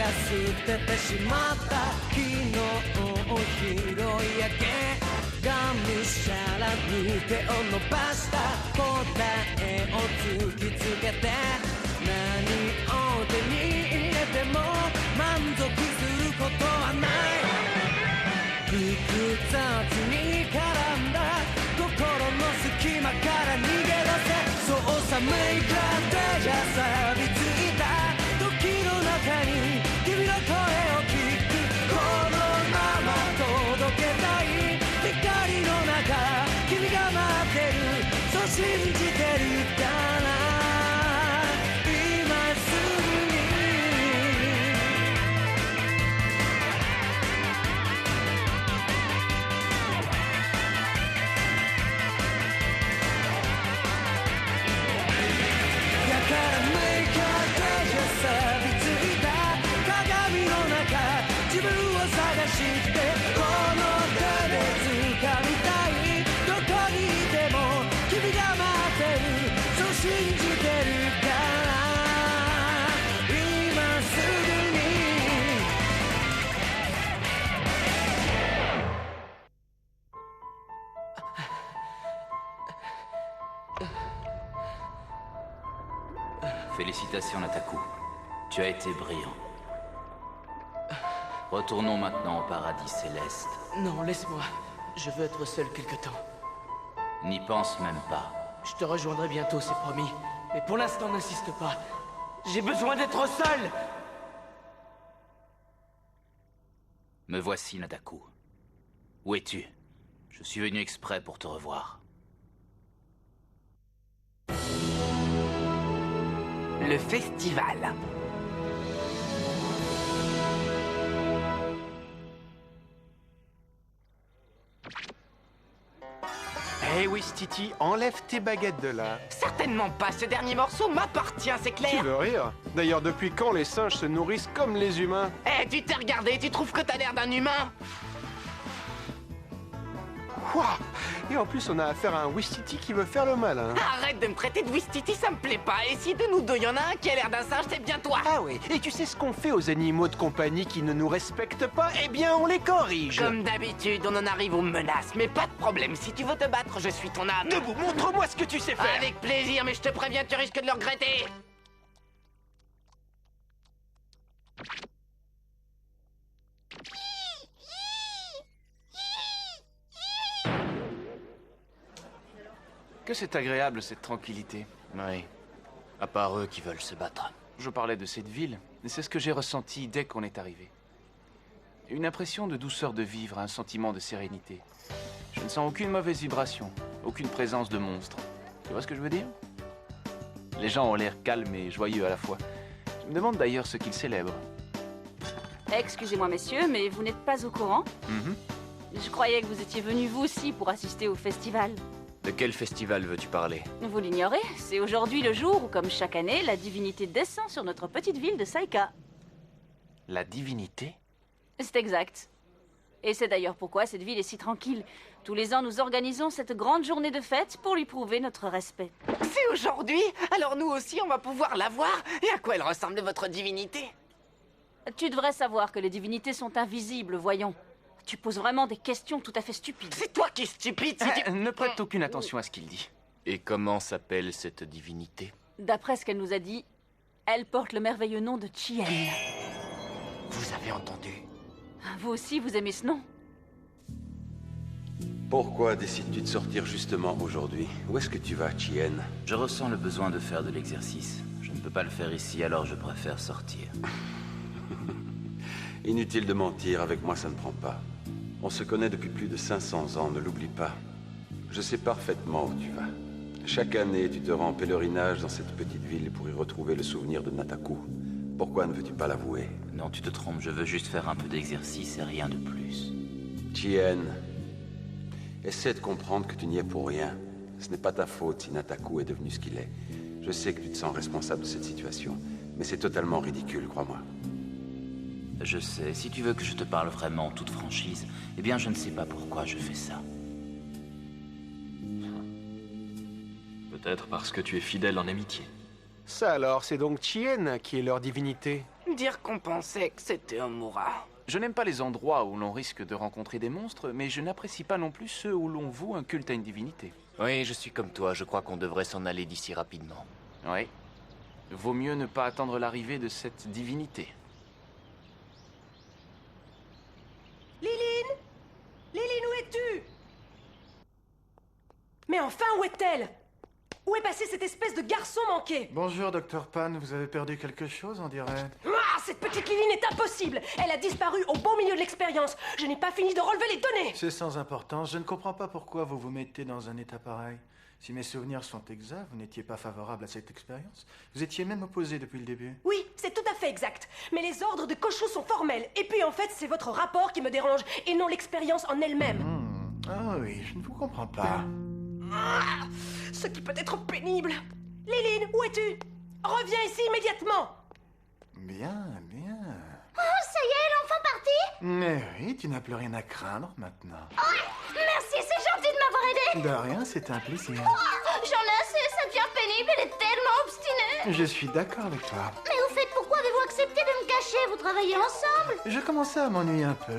捨ててしまった昨日を拾い上げがむしゃらに手を伸ばした答えを突きつけて何を手に入れても満足することはない複雑に絡んだ心の隙間から逃げ出せそう寒い風が錆びついた時の中に君の声を聞くこのまま届けたい光の中君が待ってるそう信じてるから今すぐにだからメイク錆びついた鏡の中自分を探してこの手で掴みたいどこにいても君が待ってるそう信じてるから今すぐにFélicitations, Nataku. Tu as été brillant. Retournons maintenant au paradis céleste. Non, laisse-moi. Je veux être seul quelque temps. N'y pense même pas. Je te rejoindrai bientôt, c'est promis. Mais pour l'instant, n'insiste pas. J'ai besoin d'être seul. Me voici, Nataku. Où es-tu? Je suis venu exprès pour te revoir. Le festival. Hey Wistiti, enlève tes baguettes de là. Certainement pas, ce dernier morceau m'appartient, c'est Tu clair. veux rire? D'ailleurs, depuis quand les singes se nourrissent comme les humains? Eh, tu t'es regardé, tu trouves que t'as l'air d'un humain? Quoi? Et en plus, on a affaire à un Wistiti qui veut faire le malin. Arrête de me traiter de Wistiti, ça me plaît pas. Et si de nous deux, y en a un qui a l'air d'un singe, c'est bien toi. Ah oui, et tu sais ce qu'on fait aux animaux de compagnie qui ne nous respectent pas? Eh bien, on les corrige. Comme d'habitude, on en arrive aux menaces. Mais pas de problème, si tu veux te battre, je suis ton âme. Debout, montre-moi ce que tu sais faire. Avec plaisir, mais je te préviens, tu risques de le regretter. Que c'est agréable, cette tranquillité. Oui. À part eux qui veulent se battre. Je parlais de cette ville, et c'est ce que j'ai ressenti dès qu'on est arrivé. Une impression de douceur de vivre, un sentiment de sérénité. Je ne sens aucune mauvaise vibration, aucune présence de monstres. Tu vois ce que je veux dire? Les gens ont l'air calmes et joyeux à la fois. Je me demande d'ailleurs ce qu'ils célèbrent. Excusez-moi, messieurs, mais vous n'êtes pas au courant? Mhm. Je croyais que vous étiez venus vous aussi pour assister au festival. De quel festival veux-tu parler? Vous l'ignorez, c'est aujourd'hui le jour où, comme chaque année, la divinité descend sur notre petite ville de Saika. La divinité? C'est exact. Et c'est d'ailleurs pourquoi cette ville est si tranquille. Tous les ans, nous organisons cette grande journée de fête pour lui prouver notre respect. C'est aujourd'hui? Alors nous aussi, on va pouvoir la voir. Et à quoi elle ressemble, votre divinité? Tu devrais savoir que les divinités sont invisibles, voyons. Tu poses vraiment des questions tout à fait stupides. C'est toi qui es stupide, si tu... Ne prête aucune attention à ce qu'il dit. Et comment s'appelle cette divinité? D'après ce qu'elle nous a dit, elle porte le merveilleux nom de Chien. Vous avez entendu? Vous aussi, vous aimez ce nom? Pourquoi décides-tu de sortir justement aujourd'hui? Où est-ce que tu vas, Chien? Je ressens le besoin de faire de l'exercice. Je ne peux pas le faire ici, alors je préfère sortir. Inutile de mentir, avec moi ça ne prend pas. On se connaît depuis plus de 500 ans, ne l'oublie pas. Je sais parfaitement où tu vas. Chaque année, tu te rends en pèlerinage dans cette petite ville pour y retrouver le souvenir de Nataku. Pourquoi ne veux-tu pas l'avouer? Non, tu te trompes, je veux juste faire un peu d'exercice et rien de plus. Chien, essaie de comprendre que tu n'y es pour rien. Ce n'est pas ta faute si Nataku est devenu ce qu'il est. Je sais que tu te sens responsable de cette situation, mais c'est totalement ridicule, crois-moi. Je sais, si tu veux que je te parle vraiment en toute franchise, eh bien je ne sais pas pourquoi je fais ça. Peut-être parce que tu es fidèle en amitié. Ça alors, c'est donc Chien qui est leur divinité. Dire qu'on pensait que c'était Omura. Je n'aime pas les endroits où l'on risque de rencontrer des monstres, mais je n'apprécie pas non plus ceux où l'on voue un culte à une divinité. Oui, je suis comme toi, je crois qu'on devrait s'en aller d'ici rapidement. Oui. Vaut mieux ne pas attendre l'arrivée de cette divinité. Liline! Liline, où es-tu? Mais enfin, où est-elle? Où est passé cette espèce de garçon manqué? Bonjour, Dr. Pan. Vous avez perdu quelque chose, on dirait. Ah, cette petite Liline est impossible! Elle a disparu au beau milieu de l'expérience. Je n'ai pas fini de relever les données! C'est sans importance. Je ne comprends pas pourquoi vous vous mettez dans un état pareil. Si mes souvenirs sont exacts, vous n'étiez pas favorable à cette expérience. Vous étiez même opposé depuis le début. Oui, c'est tout à fait exact. Mais les ordres de Koshou sont formels. Et puis, en fait, c'est votre rapport qui me dérange, et non l'expérience en elle-même. Ah oui, je ne vous comprends pas. Ah, ce qui peut être pénible. Liline, où es-tu? Reviens ici immédiatement. Bien, bien. Oh, ça y est, l'enfant parti? Mais oui, tu n'as plus rien à craindre maintenant. Oh, merci, c'est gentil de m'avoir aidé. De rien, c'était un plaisir. Oh, j'en ai assez, ça devient pénible, elle est tellement obstinée. Je suis d'accord avec toi. Mais au fait, pourquoi avez-vous accepté de me cacher? Vous travaillez ensemble? Je commençais à m'ennuyer un peu.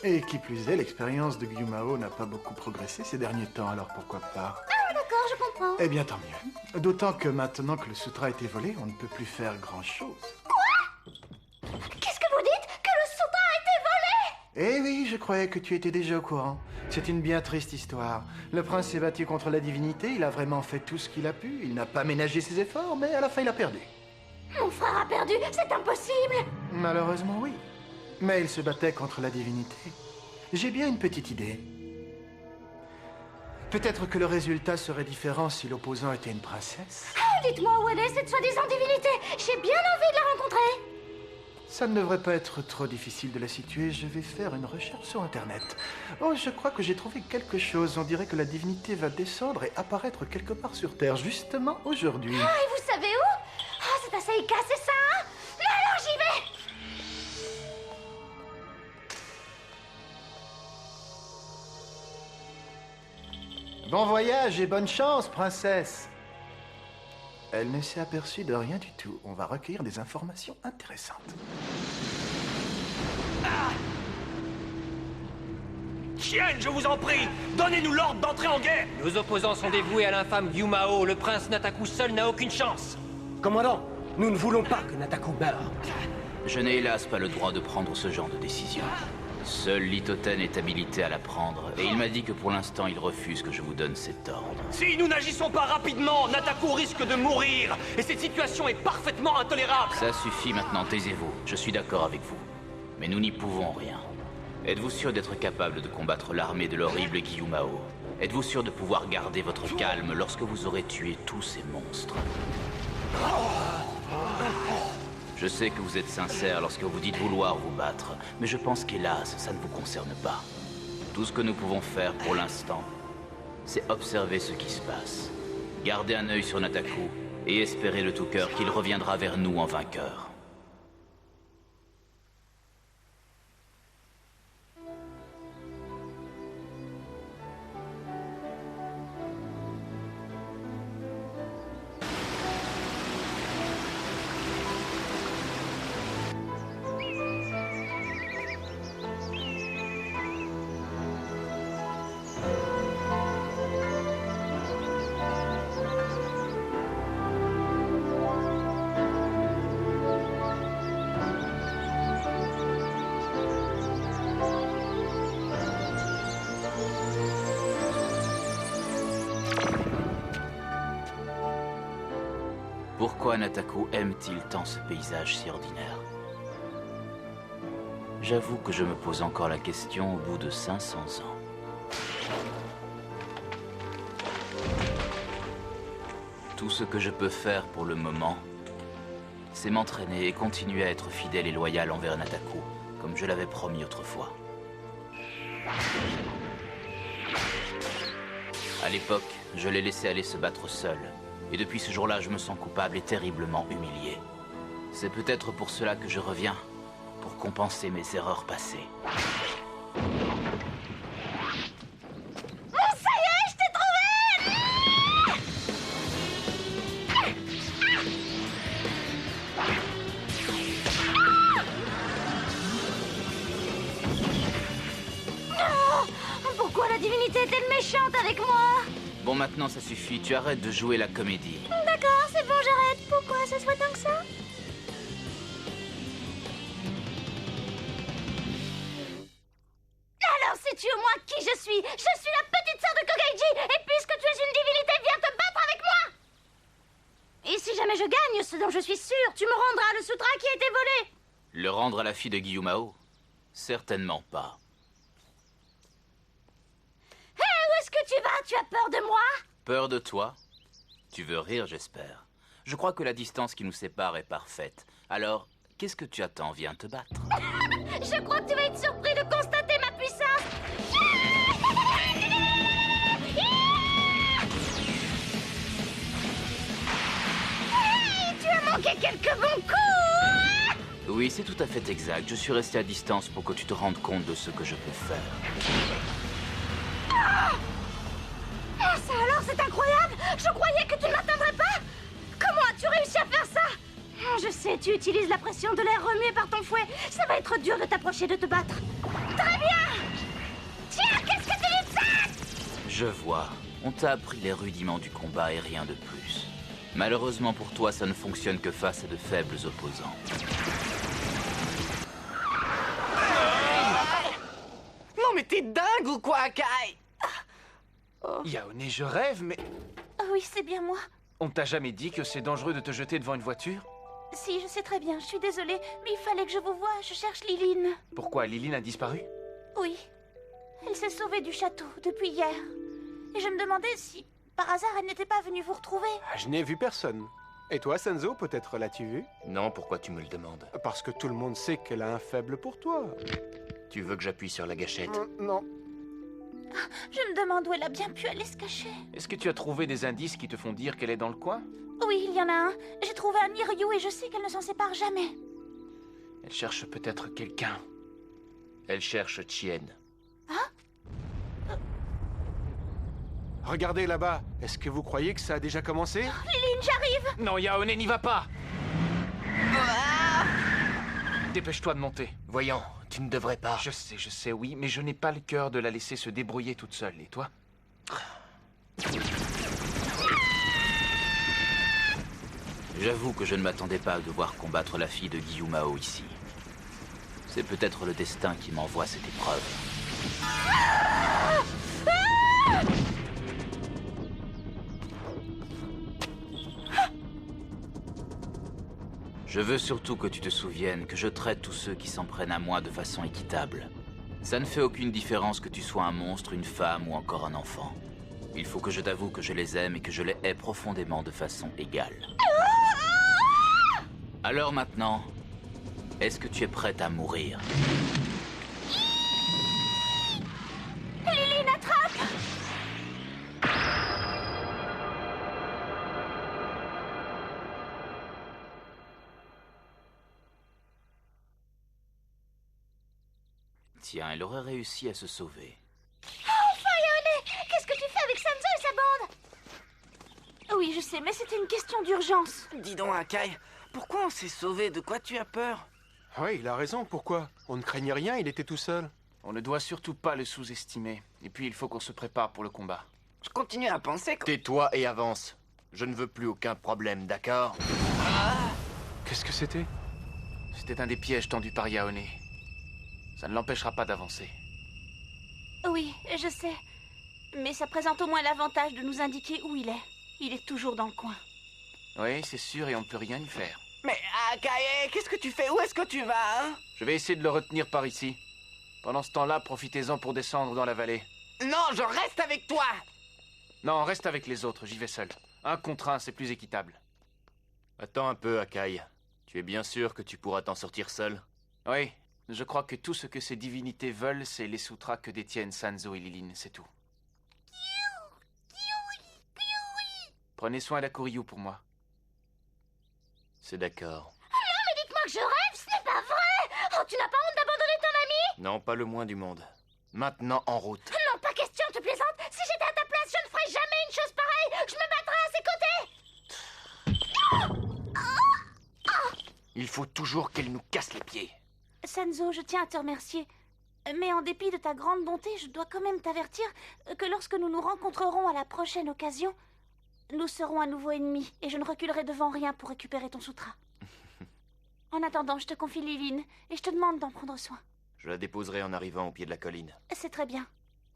Et qui plus est, l'expérience de Gyumao n'a pas beaucoup progressé ces derniers temps, alors pourquoi pas? Ah, d'accord, je comprends. Eh bien, tant mieux. D'autant que maintenant que le sutra a été volé, on ne peut plus faire grand-chose. Qu'est-ce que vous dites? Que le sutra a été volé? Eh oui, je croyais que tu étais déjà au courant. C'est une bien triste histoire. Le prince s'est battu contre la divinité, il a vraiment fait tout ce qu'il a pu, il n'a pas ménagé ses efforts, mais à la fin il a perdu. Mon frère a perdu, c'est impossible. Malheureusement, oui. Mais il se battait contre la divinité. J'ai bien une petite idée. Peut-être que le résultat serait différent si l'opposant était une princesse. Oh, dites-moi où elle est, cette soi-disant divinité. J'ai bien envie de la rencontrer. Ça ne devrait pas être trop difficile de la situer. Je vais faire une recherche sur Internet. Oh, je crois que j'ai trouvé quelque chose. On dirait que la divinité va descendre et apparaître quelque part sur Terre, justement aujourd'hui. Ah, et vous savez où? Oh, c'est à Seika, c'est ça, hein? Alors j'y vais. Bon voyage et bonne chance, princesse. Elle ne s'est aperçue de rien du tout. On va recueillir des informations intéressantes. Chienne, je vous en prie, donnez-nous l'ordre d'entrer en guerre. Nos opposants sont dévoués à l'infâme Gyumao. Le prince Nataku seul n'a aucune chance. Commandant, nous ne voulons pas que Nataku meure. Je n'ai hélas pas le droit de prendre ce genre de décision. Seul Litoten est habilité à la prendre, et il m'a dit que pour l'instant il refuse que je vous donne cet ordre. Si nous n'agissons pas rapidement, Nataku risque de mourir, et cette situation est parfaitement intolérable. Ça suffit maintenant, taisez-vous. Je suis d'accord avec vous. Mais nous n'y pouvons rien. Êtes-vous sûr d'être capable de combattre l'armée de l'horrible Gyumao? Êtes-vous sûr de pouvoir garder votre calme lorsque vous aurez tué tous ces monstres? Je sais que vous êtes sincère lorsque vous dites vouloir vous battre, mais je pense qu'hélas, ça ne vous concerne pas. Tout ce que nous pouvons faire pour l'instant, c'est observer ce qui se passe. Garder un œil sur Nataku et espérer de tout cœur qu'il reviendra vers nous en vainqueur. Pourquoi Nataku aime-t-il tant ce paysage si ordinaire? J'avoue que je me pose encore la question au bout de 500 ans. Tout ce que je peux faire pour le moment, c'est m'entraîner et continuer à être fidèle et loyal envers Nataku, comme je l'avais promis autrefois. À l'époque, je l'ai laissé aller se battre seul. Et depuis ce jour-là, je me sens coupable et terriblement humilié. C'est peut-être pour cela que je reviens, pour compenser mes erreurs passées. Oh, ça y est, je t'ai trouvé! méchante avec moi. Bon, maintenant ça suffit, tu arrêtes de jouer la comédie. D'accord, c'est bon, j'arrête. Pourquoi ça se voit tant que ça? Alors, sais-tu au moins qui je suis? Je suis la petite sœur de Kogaiji, et puisque tu es une divinité, viens te battre avec moi! Et si jamais je gagne, ce dont je suis sûre, tu me rendras le sutra qui a été volé! Le rendre à la fille de Guillaume? Certainement pas. Hé, où est-ce que tu vas? Tu as peur de moi? Peur de toi? Tu veux rire, j'espère. Je crois que la distance qui nous sépare est parfaite. Alors, qu'est-ce que tu attends? Viens te battre. Je crois que tu vas être surpris de constater ma puissance! Hey, tu as manqué quelques bons coups! Oui, c'est tout à fait exact. Je suis resté à distance pour que tu te rendes compte de ce que je peux faire. Ah, ça alors, c'est incroyable! Je croyais que tu ne m'atteindrais pas! Comment as-tu réussi à faire ça? Je sais, tu utilises la pression de l'air remué par ton fouet. Ça va être dur de t'approcher, de te battre. Très bien! Tiens, qu'est-ce que tu dis de ça? Je vois. On t'a appris les rudiments du combat et rien de plus. Malheureusement pour toi, ça ne fonctionne que face à de faibles opposants. Non mais t'es dingue ou quoi, Akai? Yaone, je rêve, mais... Oh oui, c'est bien moi. On t'a jamais dit que c'est dangereux de te jeter devant une voiture? Si, je sais très bien, je suis désolée, mais il fallait que je vous voie, je cherche Liline. Pourquoi, Liline a disparu? Oui. Elle s'est sauvée du château depuis hier. Et je me demandais si, par hasard, elle n'était pas venue vous retrouver. Ah, je n'ai vu personne. Et toi, Sanzo, peut-être l'as-tu vu? Non, pourquoi tu me le demandes? Parce que tout le monde sait qu'elle a un faible pour toi. Tu veux que j'appuie sur la gâchette? Non. Je me demande où elle a bien pu aller se cacher. Est-ce que tu as trouvé des indices qui te font dire qu'elle est dans le coin? Oui, il y en a un. J'ai trouvé un Niryu et je sais qu'elle ne s'en sépare jamais. Elle cherche peut-être quelqu'un. Elle cherche Tien. Regardez là-bas. Est-ce que vous croyez que ça a déjà commencé? Liline, j'arrive! Non, Yaone, n'y va pas! Dépêche-toi de monter. Voyons, tu ne devrais pas. Je sais, oui, mais je n'ai pas le cœur de la laisser se débrouiller toute seule. Et toi? J'avoue que je ne m'attendais pas à devoir combattre la fille de Guillaume ici. C'est peut-être le destin qui m'envoie cette épreuve. Je veux surtout que tu te souviennes que je traite tous ceux qui s'en prennent à moi de façon équitable. Ça ne fait aucune différence que tu sois un monstre, une femme ou encore un enfant. Il faut que je t'avoue que je les aime et que je les hais profondément de façon égale. Alors maintenant, est-ce que tu es prête à mourir? Liline, attrape! Tiens, elle aurait réussi à se sauver. Enfin, Yaone! Qu'est-ce que tu fais avec Sanzo et sa bande? Oui, je sais, mais c'était une question d'urgence. Dis donc, Akai, pourquoi on s'est sauvé? De quoi tu as peur? Oui, il a raison. Pourquoi? On ne craignait rien, il était tout seul. On ne doit surtout pas le sous-estimer. Et puis, il faut qu'on se prépare pour le combat. Je continue à penser que... Tais-toi et avance. Je ne veux plus aucun problème, d'accord? Qu'est-ce que c'était? C'était un des pièges tendus par Yaone. Ça ne l'empêchera pas d'avancer. Oui, je sais. Mais ça présente au moins l'avantage de nous indiquer où il est. Il est toujours dans le coin. Oui, c'est sûr, et on ne peut rien y faire. Mais Akai, qu'est-ce que tu fais? Où est-ce que tu vas, hein? Je vais essayer de le retenir par ici. Pendant ce temps-là, profitez-en pour descendre dans la vallée. Non, je reste avec toi! Non, reste avec les autres, j'y vais seul. 1 contre 1, c'est plus équitable. Attends un peu, Akai. Tu es bien sûr que tu pourras t'en sortir seul? Oui, je crois que tout ce que ces divinités veulent, c'est les sutras que détiennent Sanzo et Liline, c'est tout. Prenez soin d'Akuryu pour moi. C'est d'accord. Non, mais dites-moi que je rêve, ce n'est pas vrai! Oh, tu n'as pas honte d'abandonner ton ami? Non, pas le moins du monde. Maintenant, en route. Non, pas question, tu plaisantes! Si j'étais à ta place, je ne ferais jamais une chose pareille! Je me battrais à ses côtés! Il faut toujours qu'elle nous casse les pieds. Sanzo, je tiens à te remercier. Mais en dépit de ta grande bonté, je dois quand même t'avertir que lorsque nous nous rencontrerons à la prochaine occasion, nous serons à nouveau ennemis et je ne reculerai devant rien pour récupérer ton Sutra. En attendant, je te confie Liline et je te demande d'en prendre soin. Je la déposerai en arrivant au pied de la colline. C'est très bien.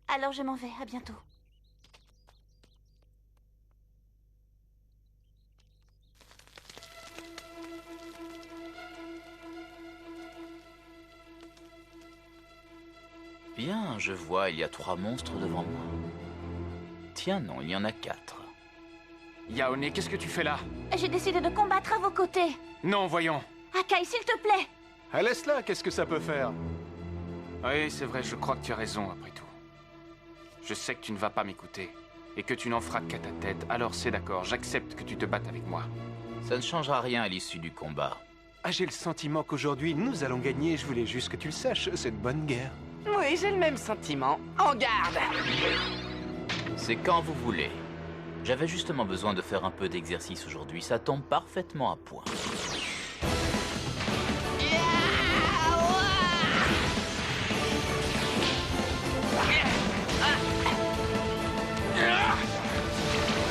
Alors je m'en vais, à bientôt. Bien, je vois, il y a 3 monstres devant moi. Tiens, non, il y en a 4. Yaone, qu'est-ce que tu fais là? J'ai décidé de combattre à vos côtés. Non, voyons. Akai, s'il te plaît. Ah, laisse-la, qu'est-ce que ça peut faire? Oui, c'est vrai, je crois que tu as raison, après tout. Je sais que tu ne vas pas m'écouter, et que tu n'en feras qu'à ta tête, alors c'est d'accord, j'accepte que tu te battes avec moi. Ça ne changera rien à l'issue du combat. Ah, j'ai le sentiment qu'aujourd'hui, nous allons gagner. Je voulais juste que tu le saches, c'est de bonne guerre. Oui, j'ai le même sentiment. En garde! C'est quand vous voulez. J'avais justement besoin de faire un peu d'exercice aujourd'hui, ça tombe parfaitement à point.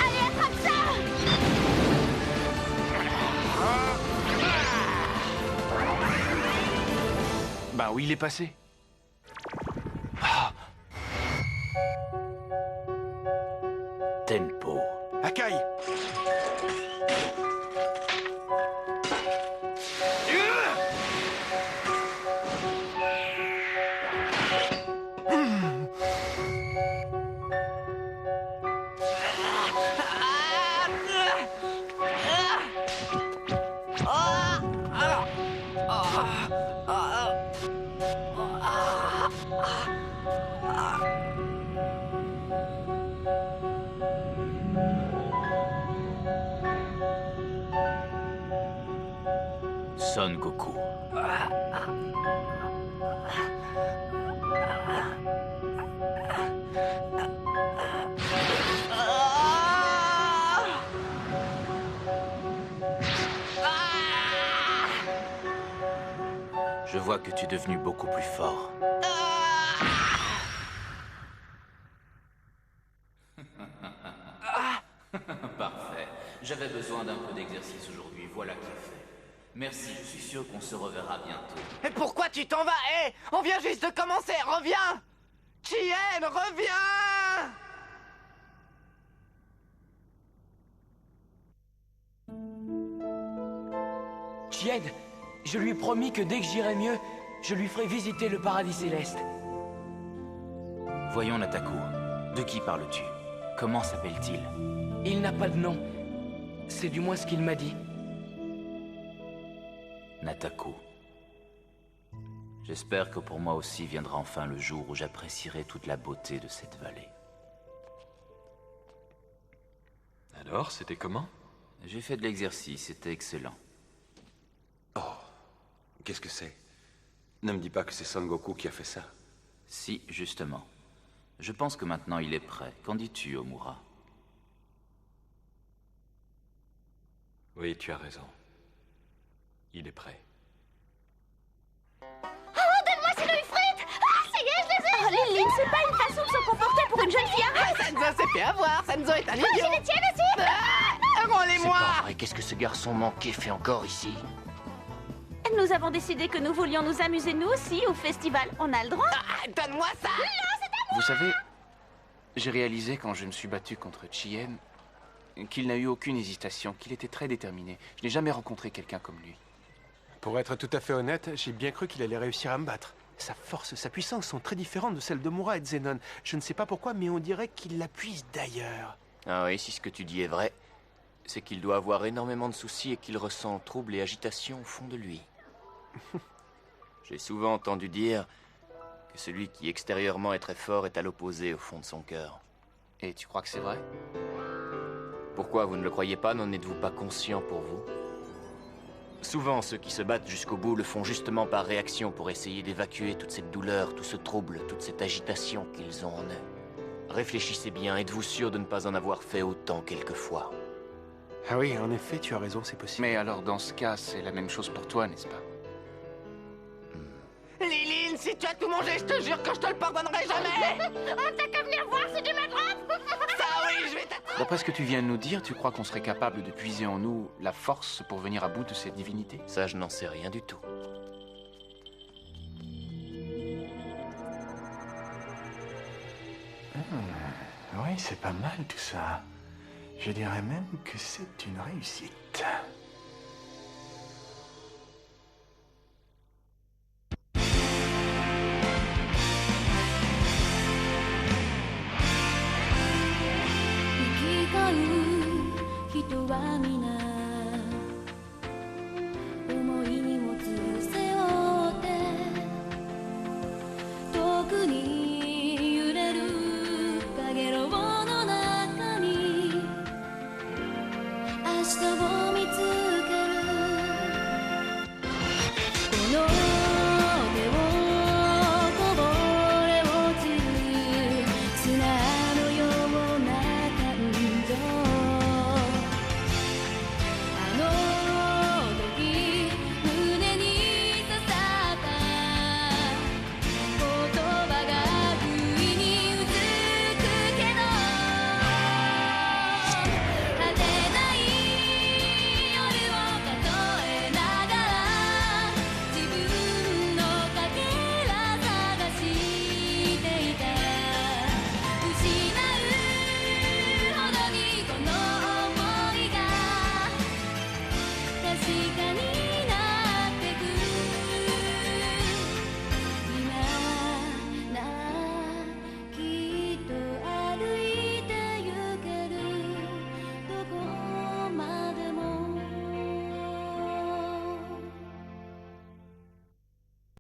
Allez, attrape ça! Bah où il est passé? Tempo. Akai! Son Goku. Je vois que tu es devenu beaucoup plus fort. Parfait. J'avais besoin d'un peu d'exercice aujourd'hui, voilà qui est fait. Merci, je suis sûr qu'on se reverra bientôt. Et pourquoi tu t'en vas? Hé, on vient juste de commencer, reviens! Chien, reviens! Chien, je lui ai promis que dès que j'irai mieux, je lui ferai visiter le paradis céleste. Voyons Nataku, de qui parles-tu? Comment s'appelle-t-il? Il n'a pas de nom. C'est du moins ce qu'il m'a dit. Nataku. J'espère que pour moi aussi viendra enfin le jour où j'apprécierai toute la beauté de cette vallée. Alors, c'était comment? J'ai fait de l'exercice, c'était excellent. Oh, qu'est-ce que c'est? Ne me dis pas que c'est Son Goku qui a fait ça. Si, justement. Je pense que maintenant il est prêt. Qu'en dis-tu, Omura? Oui, tu as raison. Il est prêt. Oh, donne-moi ces nouilles frites! Ah, ça y est, je les ai! Oh, Liline, c'est pas une façon de se comporter pour une jeune fille arrête! Sanzo s'est fait avoir, Sanzo est un idiot! J'ai les tiennes aussi! Rends-les-moi! C'est pas vrai, qu'est-ce que ce garçon manqué fait encore ici? Nous avons décidé que nous voulions nous amuser nous aussi au festival. On a le droit? Donne-moi ça! Non, c'est à moi! Vous savez, j'ai réalisé quand je me suis battu contre Chien qu'il n'a eu aucune hésitation, qu'il était très déterminé. Je n'ai jamais rencontré quelqu'un comme lui. Pour être tout à fait honnête, j'ai bien cru qu'il allait réussir à me battre. Sa force, sa puissance sont très différentes de celles de Mura et de Zenon. Je ne sais pas pourquoi, mais on dirait qu'il la puise d'ailleurs. Ah oui, si ce que tu dis est vrai, c'est qu'il doit avoir énormément de soucis et qu'il ressent trouble et agitation au fond de lui. J'ai souvent entendu dire que celui qui extérieurement est très fort est à l'opposé au fond de son cœur. Et tu crois que c'est vrai? Pourquoi vous ne le croyez pas? N'en êtes-vous pas conscient pour vous? Souvent, ceux qui se battent jusqu'au bout le font justement par réaction pour essayer d'évacuer toute cette douleur, tout ce trouble, toute cette agitation qu'ils ont en eux. Réfléchissez bien, êtes-vous sûr de ne pas en avoir fait autant quelquefois? Ah oui, en effet, tu as raison, c'est possible. Mais alors, dans ce cas, c'est la même chose pour toi, n'est-ce pas? Liline, si tu as tout mangé, je te jure que je te le pardonnerai jamais. T'as qu'à venir voir si tu m'attrapes. Ça oui, je vais t'attraper. D'après ce que tu viens de nous dire, tu crois qu'on serait capable de puiser en nous la force pour venir à bout de cette divinité? Ça, je n'en sais rien du tout. Oui, c'est pas mal tout ça. Je dirais même que c'est une réussite. Hasta vos